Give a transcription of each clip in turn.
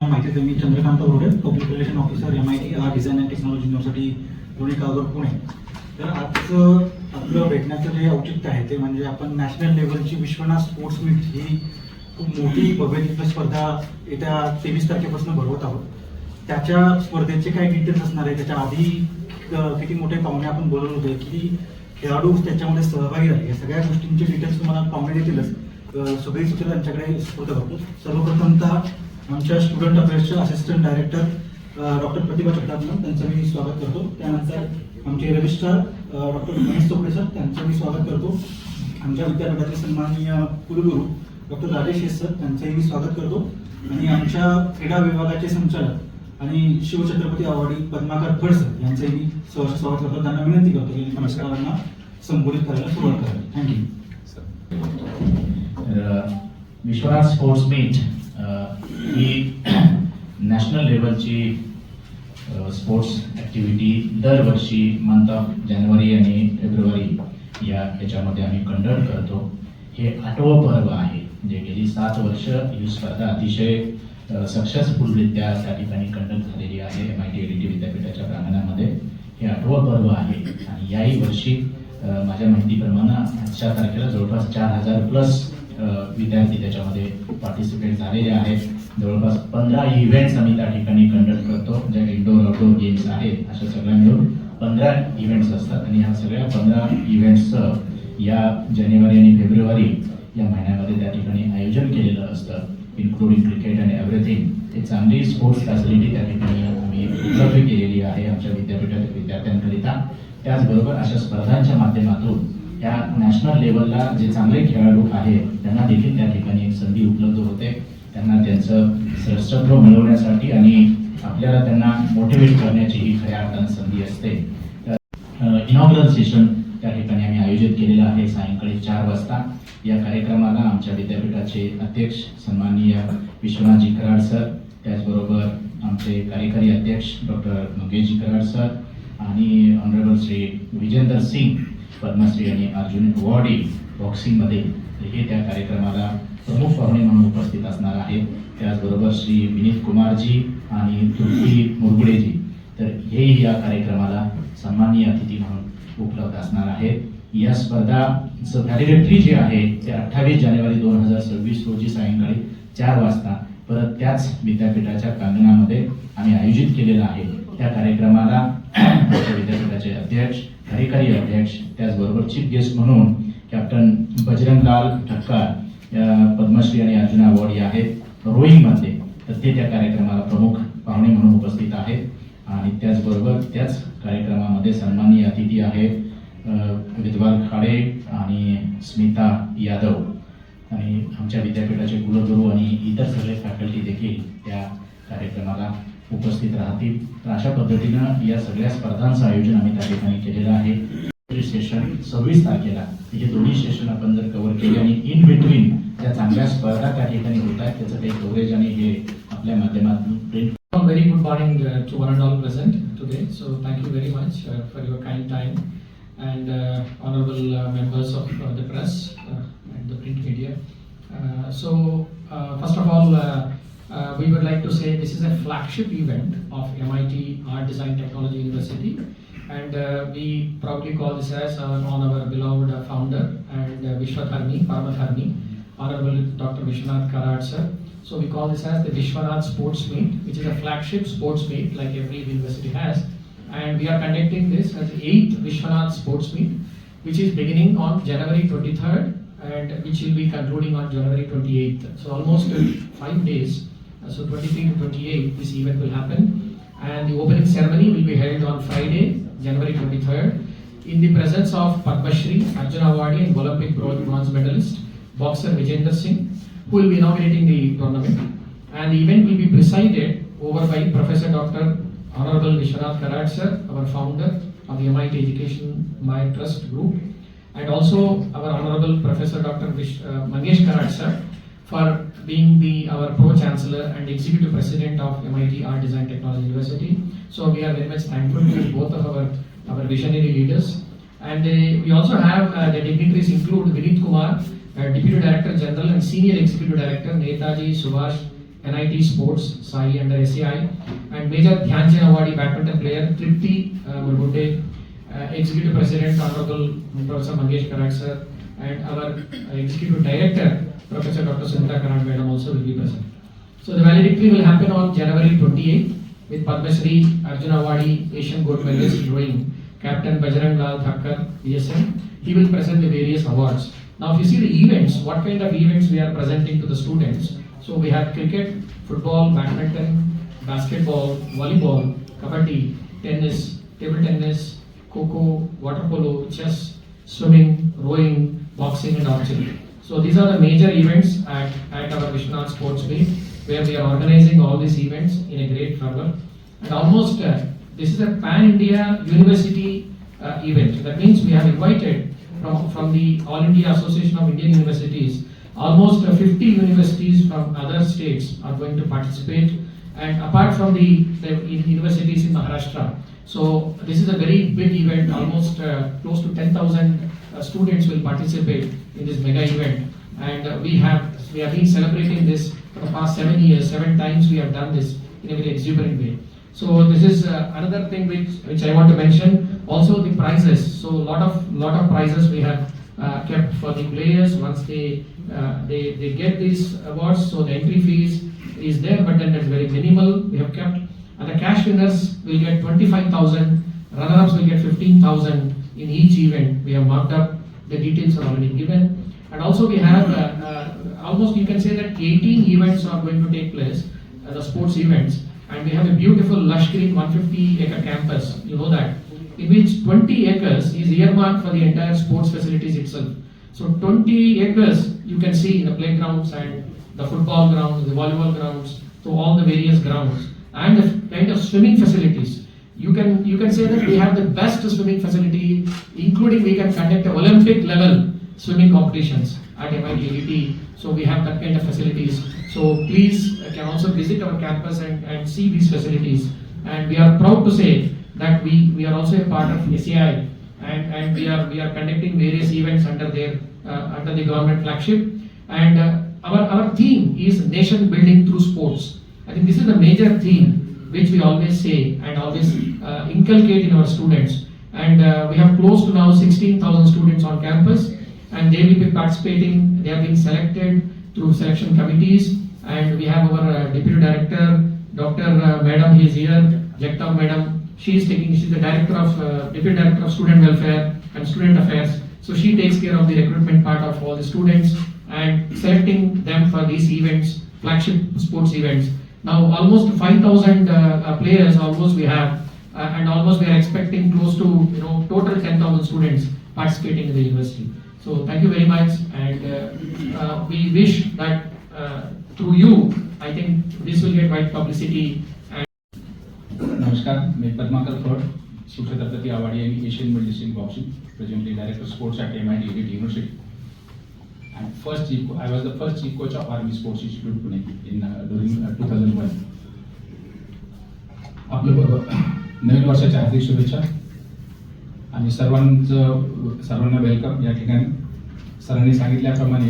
माहिती आहे मी Chandrakant Borde, public relation officer MIT art design and technology university Pune कागोर पुणे. तर आजचं आपलं भेटण्याचं जे औचित्य आहे ते म्हणजे आपण नॅशनल लेवलची विश्वनाथ स्पोर्ट्स मीट ही खूप मोठी भव्य स्पर्धा येत्या 23 तारखेपासून भरवत आहोत. त्याच्या स्पर्धेचे काय डिटेल्स असणार आहे, त्याच्या आधी किती मोठे पाहुणे आपण बोलवले होते, किती खेळाडू त्याच्यामध्ये सहभागी झाले, या सगळ्या गोष्टींचे डिटेल्स तुम्हाला पाहुणे देतीलच. सगळी सूचना त्यांच्याकडे सुपूर्द करतो. सर्वप्रथमतः आमच्या स्टुडंट अफेअर्सच्या assistant director doctor Pratibha Chattapan त्यांचं मी स्वागत करतो. त्यानंतर आमचे registrar doctor Mahesh Chopde sir त्यांचं मी स्वागत करतो. आमच्या विद्यापीठाचे सन्माननीय कुलगुरू डॉक्टर राजेश शेष सर त्यांचंही मी स्वागत करतो. आणि आमच्या क्रीडा विभागाचे संचालक आणि शिवछत्रपती अवॉर्डी पद्माकर फड सर यांचंही मी सहर्ष स्वागत करतो. त्यांना विनंती करतो की नमस्कारांना संबोधित करायला सुरुवात करावी. थँक्यू. विश्वनाथ स्पोर्ट्स मीट ही नॅशनल लेवलची स्पोर्ट्स ॲक्टिव्हिटी दरवर्षी मंथ ऑफ जानेवारी आणि फेब्रुवारी याच्यामध्ये आम्ही कंडक्ट करतो. हे 8वं पर्व आहे. जे गेली 7 वर्ष ही स्पर्धा अतिशय सक्सेसफुलरित्या त्या ठिकाणी कंडक्ट झालेली आहे. MIT ADT विद्यापीठाच्या प्रांगणामध्ये हे 8वं पर्व आहे. आणि याही वर्षी माझ्या माहितीप्रमाणे आजच्या तारखेला जवळपास 4000+ विद्यार्थी त्याच्यामध्ये पार्टिसिपेट झालेले आहेत. जवळपास 15 इव्हेंट्स आम्ही त्या ठिकाणी कंडक्ट करतो. ज्या इंडोर आउटडोर गेम्स आहेत अशा सगळ्या मिळून 15 इव्हेंट्स असतात. आणि ह्या सगळ्या 15 इव्हेंट्सचं या जानेवारी आणि फेब्रुवारी या महिन्यामध्ये त्या ठिकाणी आयोजन केलेलं असतं. Including cricket and everything. एक चांगली स्पोर्ट्स फॅसिलिटी त्या ठिकाणी आम्ही उपलब्ध केलेली आहे आमच्या विद्यापीठातील विद्यार्थ्यांकरिता. त्याचबरोबर अशा स्पर्धांच्या माध्यमातून या नॅशनल लेवलला जे चांगले खेळाडू आहेत त्यांना देखील त्या ठिकाणी एक संधी उपलब्ध होते. त्यांना त्यांचं श्रेष्ठत्व मिळवण्यासाठी आणि आपल्याला त्यांना मोटिवेट करण्याची ही खऱ्या अर्थानं संधी असते. इनॉग्रल सेशन त्या ठिकाणी आम्ही आयोजित केलेलं आहे सायंकाळी 4 वाजता. या कार्यक्रमाला आमच्या विद्यापीठाचे अध्यक्ष सन्माननीय विश्वनाथजी कराड सर, त्याचबरोबर आमचे कार्यकारी अध्यक्ष डॉक्टर मंगेशजी कराड सर आणि ऑनरेबल श्री विजेंदर सिंग पद्मश्री आणि अर्जुन अवॉर्डी बॉक्सिंगमध्ये हे त्या कार्यक्रमाला प्रमुख पाहुणे म्हणून उपस्थित असणार आहेत. त्याचबरोबर श्री विनीत कुमारजी आणि तुलसी मुरगुडेजी तर हेही या कार्यक्रमाला सन्माननीय अतिथी म्हणून उपलब्ध असणार आहेत. या स्पर्धाचं व्हॅलिडिटी जे आहे ते 28 जानेवारी 2026 रोजी सायंकाळी 4 वाजता परत त्याच विद्यापीठाच्या प्रांगणामध्ये आम्ही आयोजित केलेलं आहे. त्या कार्यक्रमाला आमच्या विद्यापीठाचे अध्यक्ष, कार्यकारी अध्यक्ष, त्याचबरोबर चीफ गेस्ट म्हणून कॅप्टन बजरंगलाल ठक्कर पद्मश्री आणि अर्जुन अवॉर्डी आहेत रोईंगमध्ये, तर ते त्या कार्यक्रमाला प्रमुख पाहुणे म्हणून उपस्थित आहेत. आणि त्याचबरोबर त्याच कार्यक्रमामध्ये सन्माननीय अतिथी आहेत विद्वान खाडे आणि स्मिता यादव आणि आमच्या विद्यापीठाचे कुलगुरू आणि इतर सगळे फॅकल्टी देखील त्या कार्यक्रमाला उपस्थित राहतील. तर अशा पद्धतीनं या सगळ्या स्पर्धांचं आयोजन आम्ही त्या ठिकाणी केलेलं आहे. सेशन 26 तारखेला हे दोन्ही सेशन आपण जर कव्हर केले आणि इन बिटवीन त्या चांगल्या स्पर्धा त्या ठिकाणी होत आहेत त्याचं काही कव्हरेज आणि हे आपल्या माध्यमातून print. Very good morning to one and all present today. So thank you very much for your kind time and honorable members of the press and the print media. First of all, we would like to say this is a flagship event of MIT Art Design Technology University, and we proudly call this as on our beloved founder and Vishwadharmi, Paramadharmi, honorable Dr. Vishwanath Karad sir. So we call this as the Vishwanath Sports Meet, which is a flagship sports meet like every university has, and we are conducting this as the 8th Vishwanath Sports Meet, which is beginning on January 23rd and which will be concluding on January 28th. So almost 5 days. So 23 to 28 this event will happen, and the opening ceremony will be held on Friday, January 23rd in the presence of Padma Shri, Arjuna Awardee and Olympic bronze medalist boxer Vijender Singh, who will be inaugurating the tournament, and the event will be presided over by Professor Dr. Honorable Vishwanath Karad sir, our founder of the MIT Education My Trust Group, and also our Honorable Professor Dr. Mangesh Karad sir for being our Pro-Chancellor and Executive President of MIT Art Design Technology University. So we are very much thankful to both of our visionary leaders, and we also have the dignitaries include Vinit Kumar, Deputy Director General and Senior Executive Director Netaji Subhash NIT Sports, Sai under SCI, and Major Dhyanchand Awardee badminton player Tripti Mulgude, Executive President Honorable Professor Mangesh Karat sir, and our Executive Director Professor Dr. Sunita Karat Madam also will be present. So the valedictory will happen on January 28 with Padma Shri Arjuna Awardee Asian Gold Medalist rowing Captain Bajrang Lal Thakkar, BSM. He will present the various awards. Now if you see the events, what kind of events we are presenting to the students. So we have cricket, football, badminton, basketball, volleyball, kabaddi, tennis, table tennis, kho-kho, water polo, chess, swimming, rowing, boxing and archery. So these are the major events at our Vishwanath Sports Meet, where we are organizing all these events in a great fervor. And almost this is a pan-India university event. That means we have invited from the All India Association of Indian Universities, almost 50 universities from other states are going to participate, and apart from the universities in Maharashtra. So this is a very big event, almost close to 10,000 students will participate in this mega event, and we have been celebrating this for the past 7 years. 7 times we have done this in a very exuberant way. So this is another thing which I want to mention. Also the prizes. So lot of prizes we have kept for the players once they get these awards. So the entry fees is there, but then that's very minimal. We have kept, and the cash winners will get 25,000. Runner-ups will get 15,000 in each event. We have marked up. The details are already given. And also we have almost, you can say that 18 events are going to take place, the sports events. And we have a beautiful lush green 150-acre campus, you know that, in which 20 acres is earmarked for the entire sports facilities itself. So 20 acres you can see in the playgrounds and the football grounds, the volleyball grounds, so all the various grounds, and the kind of swimming facilities. You can say that we have the best swimming facility, including we can conduct Olympic level swimming competitions at MIT LET. So we have that kind of facilities. So please can also visit our campus and see these facilities. And we are proud to say that we are also a part of SCI, and we are conducting various events under the government flagship. And our theme is nation building through sports. I think this is the major theme which we always say and always inculcate in our students. And we have close to now 16,000 students on campus, and they will be participating. They have been selected through selection committees, and we have our Deputy Director, Dr. Madam, he is here, Jagtap Madam. She's the Deputy Director of Student Welfare and Student Affairs. So she takes care of the recruitment part of all the students and selecting them for these events, flagship sports events. Now almost 5,000 players almost we have, and almost we are expecting close to total 10,000 students participating in the university. So thank you very much, and we wish that through you, I think this will get wide publicity. नमस्कार, मैं पद्माकर फ्रॉड, Shivchhatrapati awardee and Asian medalist in boxing, presently director of sports at MIT LET University. And I was the first chief coach of Army Sports Institute Pune during 2001. आपलं नवीन वर्षाच्या हार्दिक शुभेच्छा आणि सर्वांना welcome या ठिकाणी. सरांनी सांगितल्याप्रमाणे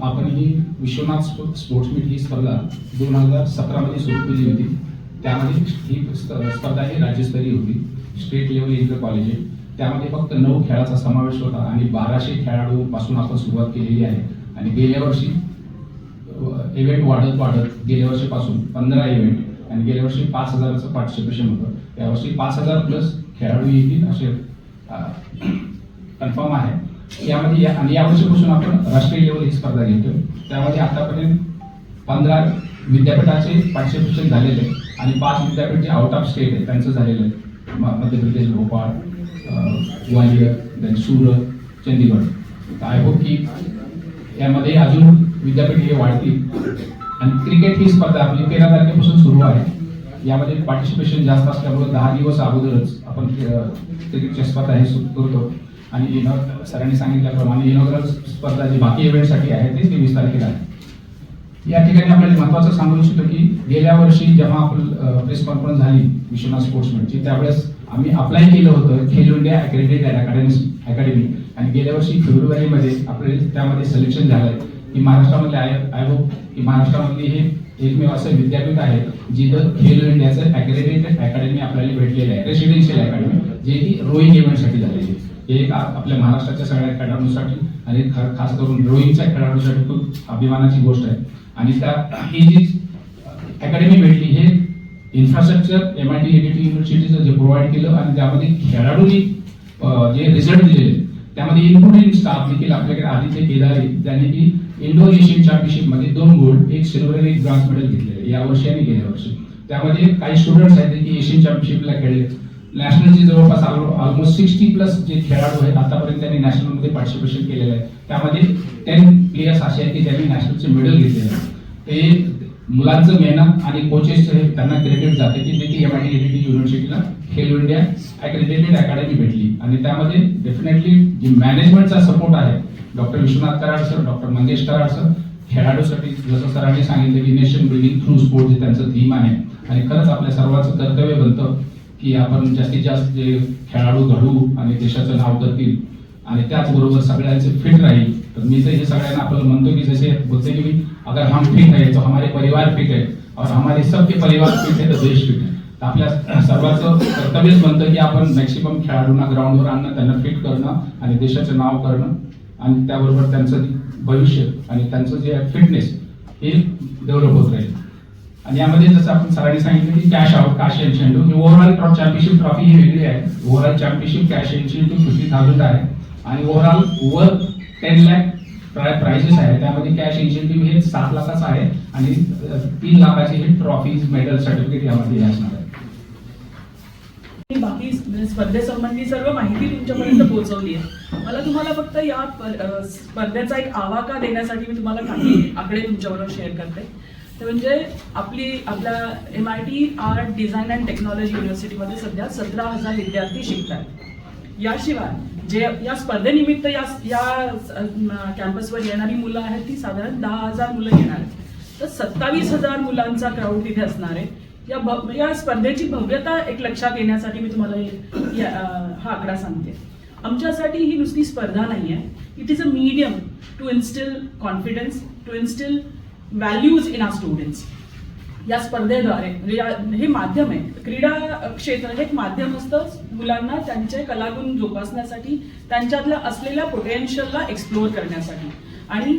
आपण ही विश्वनाथ स्पोर्ट्स मीट ही स्पर्धा 2017 मध्ये सुरू केली होती. त्यामध्ये ही स्पर्धा ही राज्यस्तरीय होती, स्टेट लेवल इंटर कॉलेज आहे. त्यामध्ये फक्त 9 खेळाचा समावेश होता आणि 1200 खेळाडूंपासून आपण सुरुवात केलेली आहे. आणि गेल्या वर्षी इव्हेंट वाढत गेल्या वर्षीपासून 15 इव्हेंट आणि गेल्या वर्षी 5,000चं पार्टिसिपेशन होतं. यावर्षी 5,000 प्लस खेळाडू येतील असे कन्फर्म आहे. यामध्ये आणि यावर्षीपासून आपण राष्ट्रीय लेवल ही स्पर्धा घेतो. त्यामध्ये आतापर्यंत 15 विद्यापीठाचे पार्टिसिपेशन झालेले आहे आणि 5 विद्यापीठ जे आउट ऑफ स्टेट आहे त्यांचं झालेलं आहे. मध्य प्रदेश, भोपाळ, ग्वालियर, सूरत, चंदीगड. आय होप की यामध्ये अजून विद्यापीठ हे वाढतील. आणि क्रिकेट ही स्पर्धा आपली 13 तारखेपासून सुरू आहे. यामध्ये पार्टिसिपेशन जास्त असल्यामुळे 10 दिवस अगोदरच आपण क्रिकेटच्या स्पर्धा हे सुरू करतो. आणि सरांनी सांगितल्याप्रमाणे इनॉग्रल स्पर्धा जी बाकी इव्हेंटसाठी आहे ते 23 तारखेला आहे. या ठिकाणी आपल्याला महत्त्वाचं सांगू इच्छितो की गेल्या वर्षी जेव्हा आपण प्रेस कॉन्फरन्स झाली विश्वनाथ स्पोर्ट्स मीटची, त्यावेळेस आम्ही अप्लाय केलं होतं खेलो इंडिया अक्रेडिटेड अकॅडमी. आणि गेल्या वर्षी फेब्रुवारीमध्ये आपले त्यामध्ये सिलेक्शन झालंय की महाराष्ट्रामधले आय होप की महाराष्ट्रामधली हे एकमेव असं विद्यापीठ आहे जिथं खेलो इंडियाचं अॅक्रेडिटेड अकॅडमी आपल्याला भेटलेलं आहे, रेसिडेन्शियल अकॅडमी, जे की रोईंग इव्हेंटसाठी झालेली आहे. हे एक आपल्या महाराष्ट्राच्या सगळ्या खेळाडूंसाठी आणि खास करून रोईंगच्या खेळाडूंसाठी खूप अभिमानाची गोष्ट आहे. आणि ही जी अकॅडमी भेटली हे इन्फ्रास्ट्रक्चर MIT ADT युनिव्हर्सिटीचं जे प्रोव्हाइड केलं आणि त्यामध्ये खेळाडूंनी जे रिझल्ट दिलेले त्यामध्ये इन्क्लुडिंग स्टाफ देखील आपल्याकडे आदित्य केदारी, त्याने की इंडो एशियन चॅम्पियनशिप मध्ये 2 गोल्ड, 1 सिल्वर आणि 1 ब्रॉन्झ मेडल घेतलेले या वर्षी आणि गेल्या वर्षी. त्यामध्ये काही स्टुडंट्स आहेत की एशियन चॅम्पियनशिपला खेळले, नॅशनलचे जवळपास ऑलमोस्ट 60+ जे खेळाडू आहेत आतापर्यंत त्यांनी नॅशनलमध्ये पार्टिसिपेशन केलेलं आहे. त्यामध्ये 10 प्लेयर्स असे आहेत की ज्यांनी नॅशनलचे मेडल घेतलेले आहे. हे मुलांचं मेहनत आणि कोचेसचं त्यांना क्रेडिट जाते की जे की MIT ADT युनिव्हर्सिटीला खेलो इंडिया अॅक्रेडिटेड अकॅडमी भेटली. आणि त्यामध्ये डेफिनेटली जी मॅनेजमेंटचा सपोर्ट आहे, doctor Vishwanath Karad sir, doctor Mangesh Karad sir, खेळाडूसाठी जसं सरांनी सांगितलं की नेशन बिल्डिंग थ्रू स्पोर्ट हे त्यांचं थीम आहे. आणि खरंच आपल्या सर्वांचं कर्तव्य बनतं की आपण जास्तीत जास्त जे खेळाडू घडवू आणि देशाचं नाव करतील आणि त्याचबरोबर सगळ्यांचे फिट राहील. तर मी तर हे सगळ्यांना आपल्याला म्हणतो की जसे बोलते की मी अगर हम फिट है तो हमारे परिवार फिट है और हमारे सबके परिवार फिट है तो देश फिट है. तर आपल्या सर्वांचं कर्तव्यच बनतं की आपण मॅक्सिमम खेळाडूंना ग्राउंडवर आणणं, त्यांना फिट करणं आणि देशाचं नाव करणं आणि त्याबरोबर त्यांचं भविष्य आणि त्यांचं जे फिटनेस हे डेव्हलप होत राहील. आणि यामध्ये जसं आपण सरांनी सांगितलं की cash out, cash incentive, overall championship trophy ही वेगळी आहे. ओव्हरऑल चॅम्पियनशिप कॅश इन्सेंटिव्ह 50,000 आहे आणि ओव्हरऑल ओव्हर 10 लाख प्राइजेस आहे. त्यामध्ये कॅश इन्सेंटिव्ह हे 7 लाखाचं आहे आणि 3 लाखाचे हे ट्रॉफीज, मेडल, सर्टिफिकेट यामध्ये असणार आहे. बाकी स्पर्धेसंबंधी सर्व माहिती तुमच्यापर्यंत पोहोचवली आहे. मला तुम्हाला फक्त या स्पर्धेचा एक आवाका देण्यासाठी मी तुम्हाला काही आकडे तुमच्याबरोबर शेअर करते. ते म्हणजे आपल्या MIT art design and technology युनिव्हर्सिटीमध्ये सध्या 17,000 विद्यार्थी शिकतात. याशिवाय जे या स्पर्धेनिमित्त या कॅम्पसवर येणारी मुलं आहेत ती साधारण 10,000 मुलं येणार आहेत. तर 27,000 मुलांचा क्राऊड तिथे असणार आहे. या स्पर्धेची भव्यता एक लक्षात येण्यासाठी मी तुम्हाला हा आकडा सांगते. आमच्यासाठी ही नुसती स्पर्धा नाही आहे. It is a medium to instil confidence, to instil values in our students. या स्पर्धेद्वारे म्हणजे हे माध्यम आहे, क्रीडा क्षेत्र हे एक माध्यम असतं मुलांना त्यांचे कलागुण जोपासण्यासाठी, त्यांच्यातल्या असलेल्या पोटेन्शियलला एक्सप्लोअर करण्यासाठी. आणि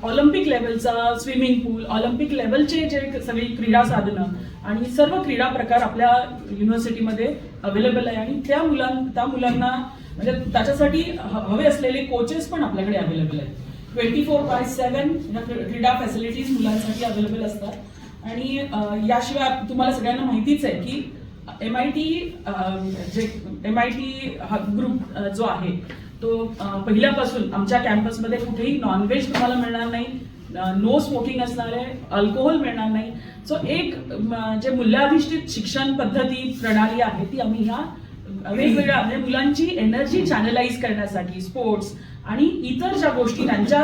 ऑलिम्पिक लेवलचा स्विमिंग पूल, ऑलिम्पिक लेवलचे जे सगळी क्रीडा साधनं आणि सर्व क्रीडा प्रकार आपल्या युनिव्हर्सिटीमध्ये अवेलेबल आहे. आणि त्या मुलांना म्हणजे त्याच्यासाठी हवे असलेले कोचेस पण आपल्याकडे अवेलेबल आहेत. 24/7 क्रीडा फॅसिलिटीज मुलांसाठी अवेलेबल असतात. आणि याशिवाय तुम्हाला सगळ्यांना माहितीच आहे की MIT हा ग्रुप जो आहे तो पहिल्यापासून आमच्या कॅम्पसमध्ये कुठेही नॉनव्हेज तुम्हाला मिळणार नाही, नो स्मोकिंग असणार आहे, अल्कोहोल मिळणार नाही. सो एक जे मूल्याधिष्ठित शिक्षण पद्धती प्रणाली आहे ती आम्ही ह्या वेगवेगळ्या म्हणजे मुलांची एनर्जी चॅनलाइज करण्यासाठी स्पोर्ट्स आणि इतर ज्या गोष्टी त्यांच्या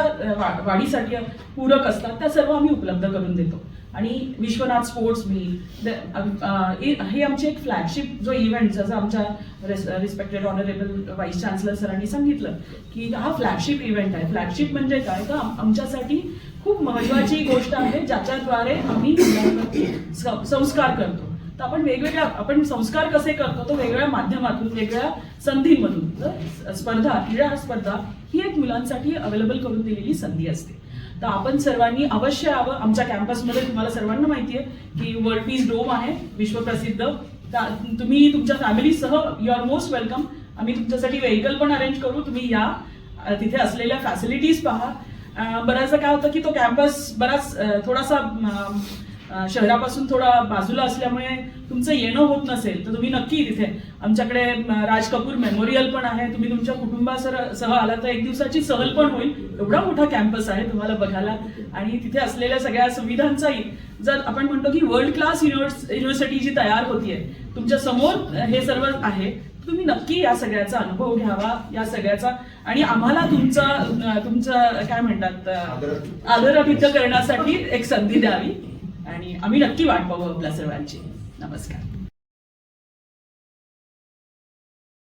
वाढीसाठी पूरक असतात त्या सर्व आम्ही उपलब्ध करून देतो. आणि विश्वनाथ स्पोर्ट्स मीट हे आमचे एक फ्लॅगशिप जो इव्हेंट, जसं आमच्या रिस्पेक्टेड ऑनरेबल व्हाईस चान्सलर सरांनी सांगितलं की हा फ्लॅगशिप इव्हेंट आहे. फ्लॅगशिप म्हणजे काय, तर आमच्यासाठी खूप महत्वाची गोष्ट आहे ज्याच्याद्वारे आम्ही मुलांवरती संस्कार करतो. तर आपण संस्कार कसे करतो, तो वेगवेगळ्या माध्यमातून, वेगवेगळ्या संधींमधून. तर क्रीडा स्पर्धा ही एक मुलांसाठी अवेलेबल करून दिलेली संधी असते. तर आपण सर्वांनी अवश्य यावं. आमच्या कॅम्पसमध्ये तुम्हाला सर्वांना माहिती आहे की वर्ल्ड पीस डोम आहे विश्वप्रसिद्ध. तुम्ही तुमच्या फॅमिलीसह यू आर मोस्ट वेलकम. आम्ही तुमच्यासाठी व्हेकल पण अरेंज करू, तुम्ही या, तिथे असलेल्या फॅसिलिटीज पहा. बऱ्याचदा काय होतं की तो कॅम्पस थोडासा शहरापासून थोडा बाजूला असल्यामुळे तुमचं येणं होत नसेल तर तुम्ही नक्की तिथे आमच्याकडे राज कपूर मेमोरियल पण आहे. तुम्ही तुमच्या कुटुंबासह आला तर 1 दिवसाची सहल पण होईल. एवढा मोठा कॅम्पस आहे तुम्हाला बघायला. आणि तिथे असलेल्या सगळ्या सुविधांचाही, जर आपण म्हणतो की वर्ल्ड क्लास युनिव्हर्सिटी जी तयार होतीये तुमच्या समोर हे सर्व आहे, तुम्ही नक्की या सगळ्याचा अनुभव घ्यावा, या सगळ्याचा. आणि आम्हाला तुमचं काय म्हणतात आदरातिथ्य करण्यासाठी एक संधी द्यावी आणि आम्ही नक्की वाट पाहू आपल्या सर्वांची. नमस्कार.